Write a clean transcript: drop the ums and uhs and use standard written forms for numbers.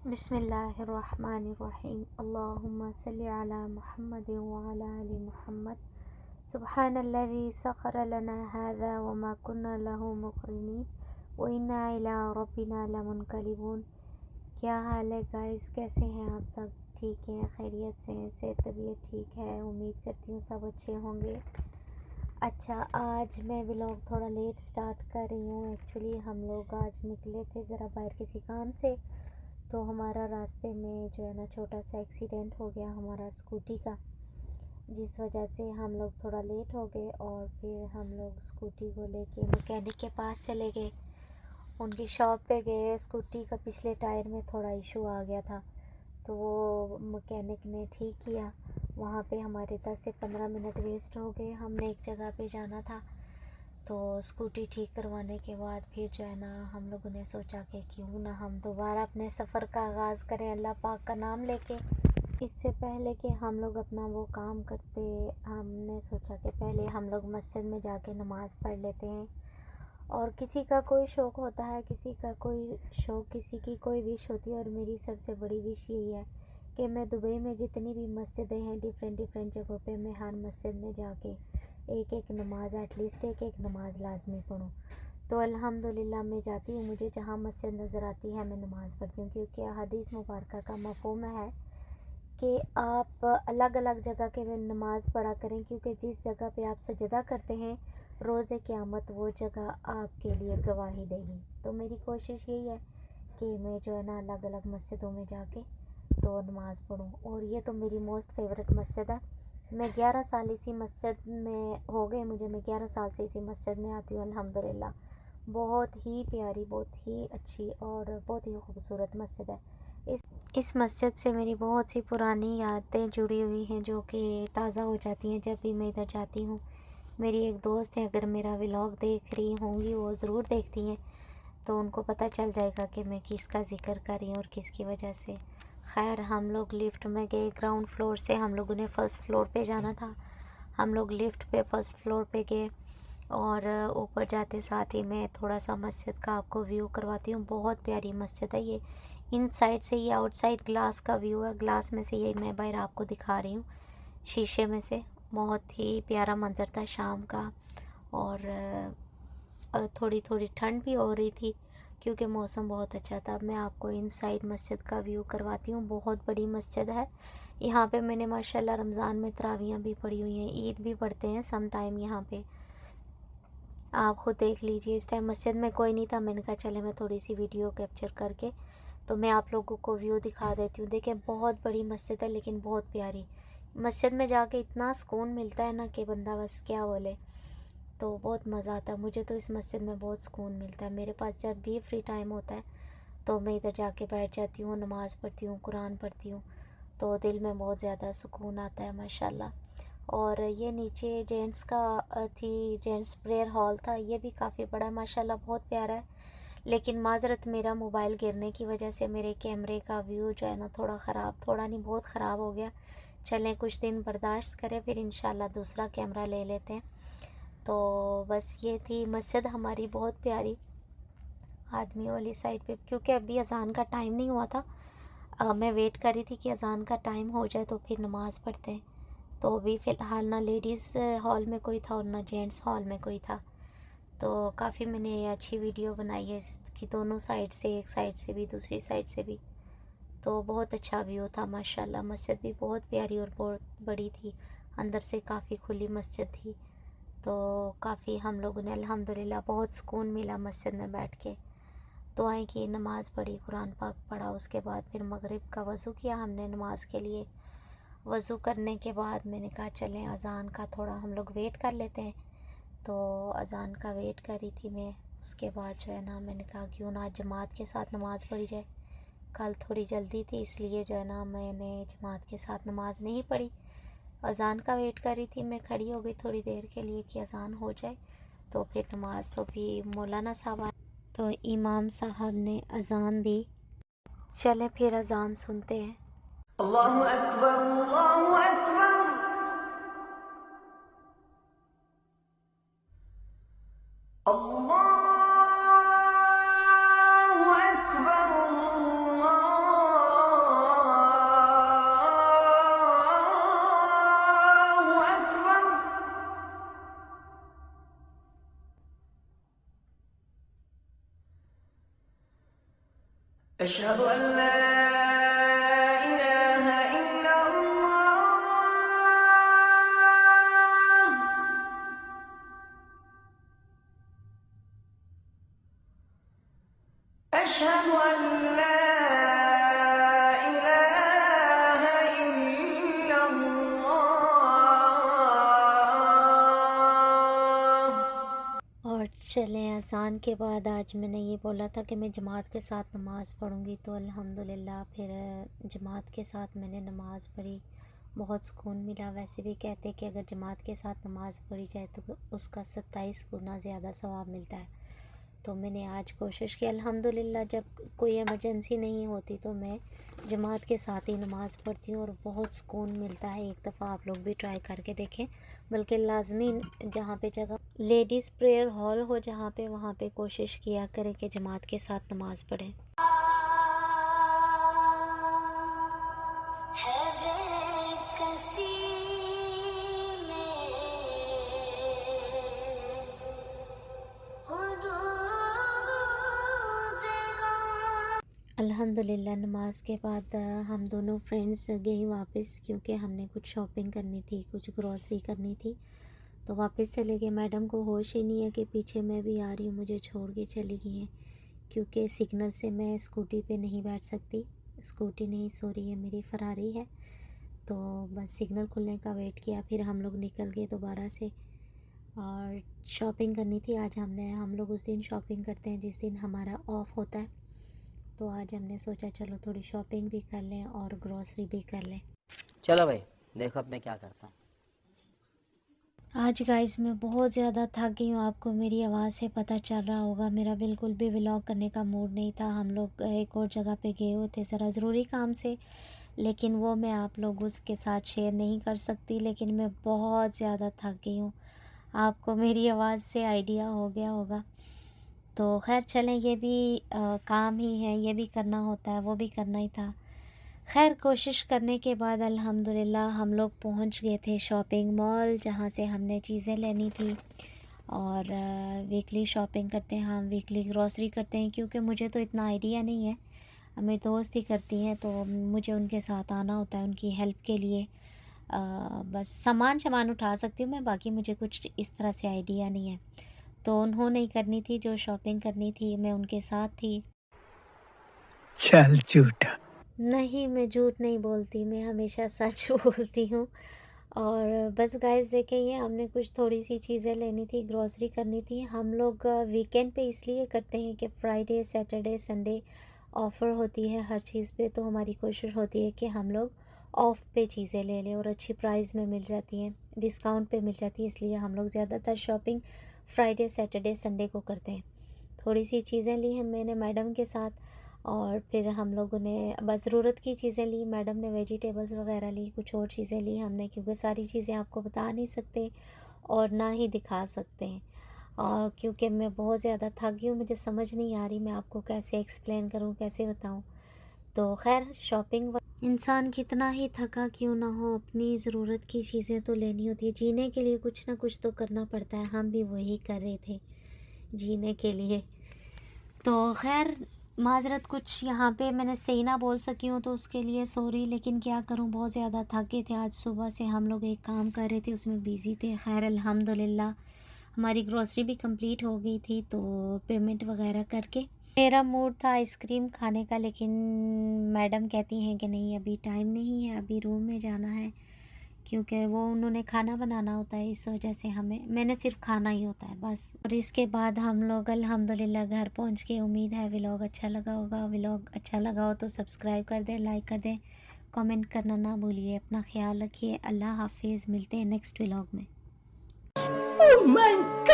बिस्मिल्लाहिर्रहमानिर्रहीम। अल्लाहुम्मा सल्लि अला मुहम्मद व अला आलि मुहम्मद। सुब्हानल्लज़ी सख़्खर लना हाज़ा व मा कुन्ना लहू मुक़रिनीन व इन्ना इला रब्बिना लमुनक़लिबून। क्या हाल है गाइस, कैसे हैं आप सब? ठीक हैं, खैरियत से हैं, सेहत तबीयत ठीक है? उम्मीद करती हूँ सब अच्छे होंगे। अच्छा, आज मैं व्लॉग थोड़ा लेट स्टार्ट कर रही हूँ। एक्चुअली हम लोग आज निकले थे ज़रा बाहर किसी काम से, तो हमारा रास्ते में जो है ना छोटा सा एक्सीडेंट हो गया हमारा स्कूटी का, जिस वजह से हम लोग थोड़ा लेट हो गए। और फिर हम लोग स्कूटी को लेके मैकेनिक के पास चले गए, उनकी शॉप पे गए। स्कूटी का पिछले टायर में थोड़ा इशू आ गया था, तो वो मैकेनिक ने ठीक किया। वहाँ पे हमारे 10 से 15 मिनट वेस्ट हो गए। हमने एक जगह पे जाना था, तो स्कूटी ठीक करवाने के बाद फिर जो है ना हम लोगों ने सोचा कि क्यों ना हम दोबारा अपने सफ़र का आगाज़ करें अल्लाह पाक का नाम लेके। इससे पहले कि हम लोग अपना वो काम करते, हमने सोचा कि पहले हम लोग मस्जिद में जाके नमाज़ पढ़ लेते हैं। और किसी का कोई शौक़ होता है, किसी का कोई शौक़, किसी की कोई विश होती है। और मेरी सबसे बड़ी विश यही है कि मैं दुबई में जितनी भी मस्जिदें हैं डिफरेंट जगहों पे, मैं हर मस्जिद में जाके एक एक नमाज, एटलीस्ट एक एक नमाज लाजमी पढ़ूँ। तो अल्हम्दुलिल्लाह मैं जाती हूँ, मुझे जहाँ मस्जिद नज़र आती है मैं नमाज़ पढ़ती हूँ, क्योंकि हदीस मुबारक का मफ़हूम है कि आप अलग अलग जगह के में नमाज़ पढ़ा करें, क्योंकि जिस जगह पे आप सजदा करते हैं रोज़े क़यामत वो जगह आपके लिए गवाही देगी। तो मेरी कोशिश यही है कि मैं जो है ना अलग अलग मस्जिदों में जाके तो नमाज़ पढ़ूँ। और ये तो मेरी मोस्ट फेवरेट मस्जिद है। मैं 11 साल इसी मस्जिद में हो गए मुझे, मैं 11 साल से इसी मस्जिद में आती हूँ अल्हम्दुलिल्लाह। बहुत ही प्यारी, बहुत ही अच्छी और बहुत ही खूबसूरत मस्जिद है। इस मस्जिद से मेरी बहुत सी पुरानी यादें जुड़ी हुई हैं, जो कि ताज़ा हो जाती हैं जब भी मैं इधर जाती हूँ। मेरी एक दोस्त है, अगर मेरा व्लॉग देख रही होंगी, वो ज़रूर देखती हैं, तो उनको पता चल जाएगा कि मैं किसका ज़िक्र कर रही हूँ और किसकी वजह से। खैर, हम लोग लिफ्ट में गए। ग्राउंड फ्लोर से हम लोगों ने फ़र्स्ट फ्लोर पे जाना था। हम लोग लिफ्ट पे फ़र्स्ट फ्लोर पे गए, और ऊपर जाते साथ ही मैं थोड़ा सा मस्जिद का आपको व्यू करवाती हूँ। बहुत प्यारी मस्जिद है ये। इनसाइड से, ये आउटसाइड ग्लास का व्यू है, ग्लास में से ये मैं बाहर आपको दिखा रही हूँ शीशे में से। बहुत ही प्यारा मंज़र था शाम का। और थोड़ी थोड़ी ठंड भी हो रही थी क्योंकि मौसम बहुत अच्छा था। मैं आपको इनसाइड मस्जिद का व्यू करवाती हूँ। बहुत बड़ी मस्जिद है। यहाँ पे मैंने माशाल्लाह रमज़ान में तरावियाँ भी पढ़ी हुई हैं, ईद भी पढ़ते हैं सम टाइम यहाँ पे। आप खुद देख लीजिए। इस टाइम मस्जिद में कोई नहीं था, मैंने कहा चले मैं थोड़ी सी वीडियो कैप्चर करके तो मैं आप लोगों को व्यू दिखा देती हूँ। देखिए, बहुत बड़ी मस्जिद है लेकिन बहुत प्यारी। मस्जिद में जाके इतना सुकून मिलता है ना कि बंदा बस क्या बोले। तो बहुत मज़ा आता है। मुझे तो इस मस्जिद में बहुत सुकून मिलता है। मेरे पास जब भी फ्री टाइम होता है तो मैं इधर जाके बैठ जाती हूँ, नमाज़ पढ़ती हूँ, कुरान पढ़ती हूँ, तो दिल में बहुत ज़्यादा सुकून आता है माशाल्लाह। और ये नीचे जेंट्स का जेंट्स प्रेयर हॉल था, ये भी काफ़ी बड़ा है माशाल्लाह, बहुत प्यारा है। लेकिन माज़रत, मेरा मोबाइल गिरने की वजह से मेरे कैमरे का व्यू जो है ना थोड़ा ख़राब, थोड़ा नहीं बहुत ख़राब हो गया। चलें, कुछ दिन बर्दाश्त करें, फिर इंशाल्लाह दूसरा कैमरा ले लेते हैं। तो बस ये थी मस्जिद हमारी, बहुत प्यारी। आदमियों वाली साइड पे, क्योंकि अभी अज़ान का टाइम नहीं हुआ था, मैं वेट कर रही थी कि अज़ान का टाइम हो जाए तो फिर नमाज़ पढ़ते हैं। तो अभी फ़िलहाल ना लेडीज़ हॉल में कोई था और ना जेंट्स हॉल में कोई था। तो काफ़ी मैंने अच्छी वीडियो बनाई है इसकी, दोनों साइड से, एक साइड से भी दूसरी साइड से भी। तो बहुत अच्छा व्यू था माशाल्लाह। मस्जिद भी बहुत प्यारी और बहुत बड़ी थी, अंदर से काफ़ी खुली मस्जिद थी। तो काफ़ी हम लोगों ने अल्हम्दुलिल्लाह बहुत सुकून मिला मस्जिद में बैठ के। दुआएं की, नमाज़ पढ़ी, कुरान पाक पढ़ा, उसके बाद फिर मगरिब का वज़ू किया हमने नमाज के लिए। वज़ू करने के बाद मैंने कहा चलें अज़ान का थोड़ा हम लोग वेट कर लेते हैं। तो अज़ान का वेट कर रही थी मैं। उसके बाद जो है ना मैंने कहा क्यों ना आज जमात के साथ नमाज़ पढ़ी जाए। कल थोड़ी जल्दी थी, इसलिए जो है ना मैंने जमात के साथ नमाज़ नहीं पढ़ी। अज़ान का वेट कर रही थी मैं, खड़ी हो गई थोड़ी देर के लिए कि अज़ान हो जाए तो फिर नमाज़। तो भी मौलाना साहब आए, तो इमाम साहब ने अज़ान दी। चलें फिर अज़ान सुनते हैं। अल्लाहु अकबर, अल्लाहु अकबर, अल्लाहु अकबर, अल्लाहु अशहदु अल्ला इलाहा इल्लल्लाह अशहदु अल्ला इलाहा इल्लल्लाह। और चलें, अज़ान के बाद आज मैंने ये बोला था कि मैं जमात के साथ नमाज़ पढ़ूँगी, तो अल्हम्दुलिल्लाह फिर जमात के साथ मैंने नमाज़ पढ़ी, बहुत सुकून मिला। वैसे भी कहते हैं कि अगर जमात के साथ नमाज़ पढ़ी जाए तो उसका 27 गुना ज़्यादा सवाब मिलता है। तो मैंने आज कोशिश की, अल्हम्दुलिल्लाह जब कोई इमरजेंसी नहीं होती तो मैं जमात के साथ ही नमाज़ पढ़ती हूँ और बहुत सुकून मिलता है। एक दफ़ा आप लोग भी ट्राई करके देखें, बल्कि लाजमी जहाँ पे जगह लेडीज़ प्रेयर हॉल हो जहाँ पे, वहाँ पे कोशिश किया करें कि जमात के साथ नमाज़ पढ़ें। अल्हम्दुलिल्लाह नमाज के बाद हम दोनों फ्रेंड्स गए वापस, क्योंकि हमने कुछ शॉपिंग करनी थी, कुछ ग्रॉसरी करनी थी, तो वापस चले गए। मैडम को होश ही नहीं है कि पीछे मैं भी आ रही हूँ, मुझे छोड़ के चली गई हैं, क्योंकि सिग्नल से मैं स्कूटी पे नहीं बैठ सकती। स्कूटी नहीं, सॉरी, है मेरी फरारी है। तो बस सिग्नल खुलने का वेट किया, फिर हम लोग निकल गए दोबारा से। और शॉपिंग करनी थी आज हम लोग उस दिन शॉपिंग करते हैं जिस दिन हमारा ऑफ होता है, तो आज हमने सोचा चलो थोड़ी शॉपिंग भी कर लें और ग्रॉसरी भी कर लें। चलो भाई, देखो अब मैं क्या करता हूँ। आज गाइस मैं बहुत ज़्यादा थक गई हूँ, आपको मेरी आवाज़ से पता चल रहा होगा। मेरा बिल्कुल भी व्लॉग करने का मूड नहीं था। हम लोग एक और जगह पे गए हुए थे ज़रा ज़रूरी काम से, लेकिन वो मैं आप लोगों के साथ शेयर नहीं कर सकती। लेकिन मैं बहुत ज़्यादा थक गई हूँ, आपको मेरी आवाज़ से आइडिया हो गया होगा। तो खैर चलें, ये भी काम ही है, ये भी करना होता है, वो भी करना ही था। खैर कोशिश करने के बाद अल्हम्दुलिल्लाह हम लोग पहुंच गए थे शॉपिंग मॉल, जहां से हमने चीज़ें लेनी थी। और वीकली शॉपिंग करते हैं हम, वीकली ग्रॉसरी करते हैं, क्योंकि मुझे तो इतना आइडिया नहीं है, मेरी दोस्त ही करती हैं, तो मुझे उनके साथ आना होता है उनकी हेल्प के लिए। बस सामान उठा सकती हूँ मैं, बाकी मुझे कुछ इस तरह से आइडिया नहीं है। तो उन्होंने ही करनी थी जो शॉपिंग करनी थी, मैं उनके साथ थी। चल झूठा। नहीं, मैं झूठ नहीं बोलती, मैं हमेशा सच बोलती हूँ। और बस गाइस देखें, ये हमने कुछ थोड़ी सी चीज़ें लेनी थी, ग्रॉसरी करनी थी। हम लोग वीकेंड पे इसलिए करते हैं कि फ्राइडे सैटरडे संडे ऑफ़र होती है हर चीज़ पे, तो हमारी कोशिश होती है कि हम लोग ऑफ़ पे चीज़ें ले लें और अच्छी प्राइस में मिल जाती हैं, डिस्काउंट पे मिल जाती है। इसलिए हम लोग ज़्यादातर शॉपिंग फ्राइडे सैटरडे संडे को करते हैं। थोड़ी सी चीज़ें ली हैं मैंने मैडम के साथ, और फिर हम लोगों ने बस ज़रूरत की चीज़ें ली। मैडम ने वेजिटेबल्स वगैरह ली, कुछ और चीज़ें ली हमने, क्योंकि सारी चीज़ें आपको बता नहीं सकते और ना ही दिखा सकते हैं। और क्योंकि मैं बहुत ज़्यादा थक गई हूँ, मुझे समझ नहीं आ रही मैं आपको कैसे एक्सप्लेन करूँ, कैसे बताऊँ। तो खैर शॉपिंग इंसान कितना ही थका क्यों ना हो, अपनी ज़रूरत की चीज़ें तो लेनी होती है। जीने के लिए कुछ ना कुछ तो करना पड़ता है, हम भी वही कर रहे थे जीने के लिए। तो खैर माज़रत, कुछ यहाँ पे मैंने सही ना बोल सकी हूँ तो उसके लिए सॉरी, लेकिन क्या करूँ, बहुत ज़्यादा थक गए थे। आज सुबह से हम लोग एक काम कर रहे थे, उसमें बिज़ी थे। खैर अल्हम्दुलिल्लाह हमारी ग्रॉसरी भी कंप्लीट हो गई थी, तो पेमेंट वगैरह करके मेरा मूड था आइसक्रीम खाने का, लेकिन मैडम कहती हैं कि नहीं अभी टाइम नहीं है, अभी रूम में जाना है, क्योंकि वो उन्होंने खाना बनाना होता है, इस वजह से मैंने सिर्फ खाना ही होता है बस। और इसके बाद हम लोग अल्हम्दुलिल्लाह घर पहुंच के, उम्मीद है व्लॉग अच्छा लगा होगा। व्लॉग अच्छा लगा हो तो सब्सक्राइब कर दें, लाइक कर दें, कमेंट करना ना भूलिए। अपना ख्याल रखिए, अल्लाह हाफिज़, मिलते हैं नेक्स्ट व्लॉग में। Oh my God!